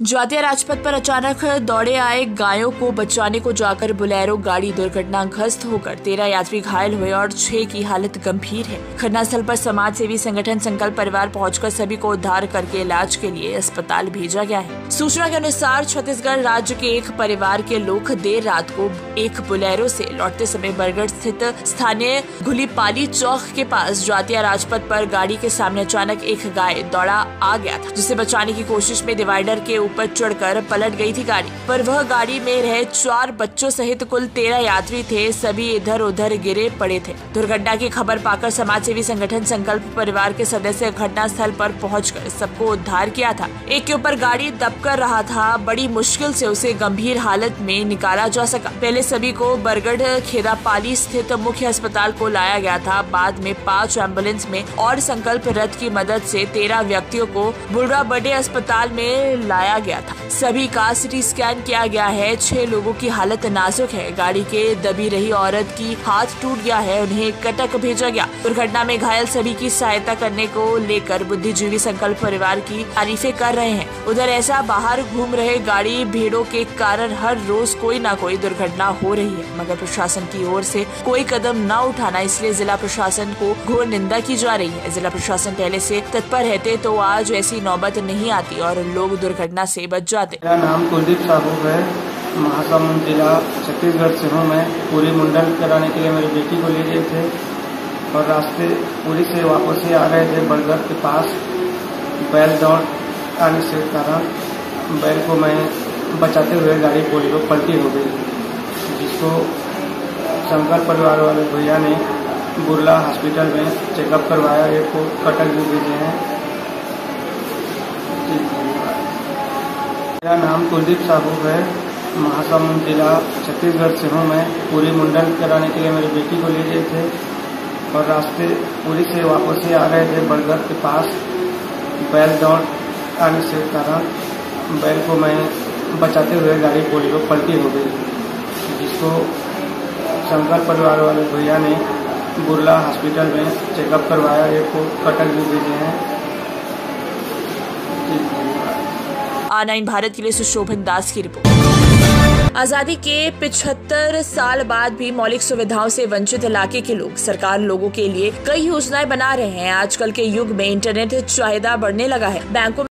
ज्वातिया राजपथ पर अचानक दौड़े आए गायों को बचाने को जाकर बोलेरो गाड़ी दुर्घटनाग्रस्त होकर 13 यात्री घायल हुए और 6 की हालत गंभीर है। घटनास्थल पर समाज सेवी संगठन संकल्प परिवार पहुंचकर सभी को उद्धार करके इलाज के लिए अस्पताल भेजा गया है। सूचना के अनुसार छत्तीसगढ़ राज्य के एक परिवार के लोग देर रात को एक बोलेरो से लौटते समय बरगढ़ स्थित स्थानीय घुलीपाली चौक के पास ज्वातिया राजपथ पर गाड़ी के सामने अचानक एक गाय दौड़ा आ गया था, जिसे बचाने की कोशिश में डिवाइडर के ऊपर चढ़कर पलट गई थी गाड़ी। पर वह गाड़ी में रहे 4 बच्चों सहित कुल 13 यात्री थे, सभी इधर उधर गिरे पड़े थे। दुर्घटना की खबर पाकर समाज सेवी संगठन संकल्प परिवार के सदस्य घटनास्थल पर पहुंचकर सबको उद्धार किया था। एक के ऊपर गाड़ी दबकर रहा था, बड़ी मुश्किल से उसे गंभीर हालत में निकाला जा सका। पहले सभी को बरगढ़ खेदापाली स्थित मुख्य अस्पताल को लाया गया था, बाद में 5 एम्बुलेंस में और संकल्प रथ की मदद से 13 व्यक्तियों को बुलरा बड़े अस्पताल में लाया गया था। सभी का सिटी स्कैन किया गया है। 6 लोगों की हालत नाजुक है। गाड़ी के दबी रही औरत की हाथ टूट गया है, उन्हें कटक भेजा गया। दुर्घटना में घायल सभी की सहायता करने को लेकर बुद्धिजीवी संकल्प परिवार की तारीफें कर रहे हैं। उधर ऐसा बाहर घूम रहे गाड़ी भीड़ों के कारण हर रोज कोई न कोई दुर्घटना हो रही है, मगर प्रशासन की ओर से कोई कदम न उठाना, इसलिए जिला प्रशासन को घोर निंदा की जा रही है। जिला प्रशासन पहले से तत्पर रहते तो आज ऐसी नौबत नहीं आती और लोग दुर्घटना से बच जाते। मेरा नाम कुलदीप साहू है, महासमुंद जिला छत्तीसगढ़ से हूँ। मैं पूरी मुंडन कराने के लिए मेरी बेटी को ले गए थे और रास्ते पूरी से वापस ही आ रहे थे। बरगढ़ के पास बैल दौड़ आने से कारण बैल को मैं बचाते हुए गाड़ी बोलेरो पलटी हो गई, जिसको शंकर परिवार वाले भैया ने बुर्ला हॉस्पिटल में चेकअप करवाया। एक को कटक भी भेजे हैं। मेरा नाम कुलदीप साहू है, महासमुंद जिला छत्तीसगढ़ से हूँ। मैं पूरी मुंडन कराने के लिए मेरी बेटी को ले गए थे और रास्ते पूरी से वापस ही आ रहे थे। बरगढ़ के पास बैल दौड़ आने से कारण बैल को मैं बचाते हुए गाड़ी बोलेरो पलटी हो गई, जिसको शंकर परिवार वाले भैया ने बुर्ला हॉस्पिटल में चेकअप करवाया। एक को कटक भी भेजे हैं। A9 भारत के लिए सुशोभन दास की रिपोर्ट। आजादी के 75 साल बाद भी मौलिक सुविधाओं से वंचित इलाके के लोग सरकार लोगों के लिए कई योजनाएं बना रहे हैं। आजकल के युग में इंटरनेट चाहिदा बढ़ने लगा है। बैंकों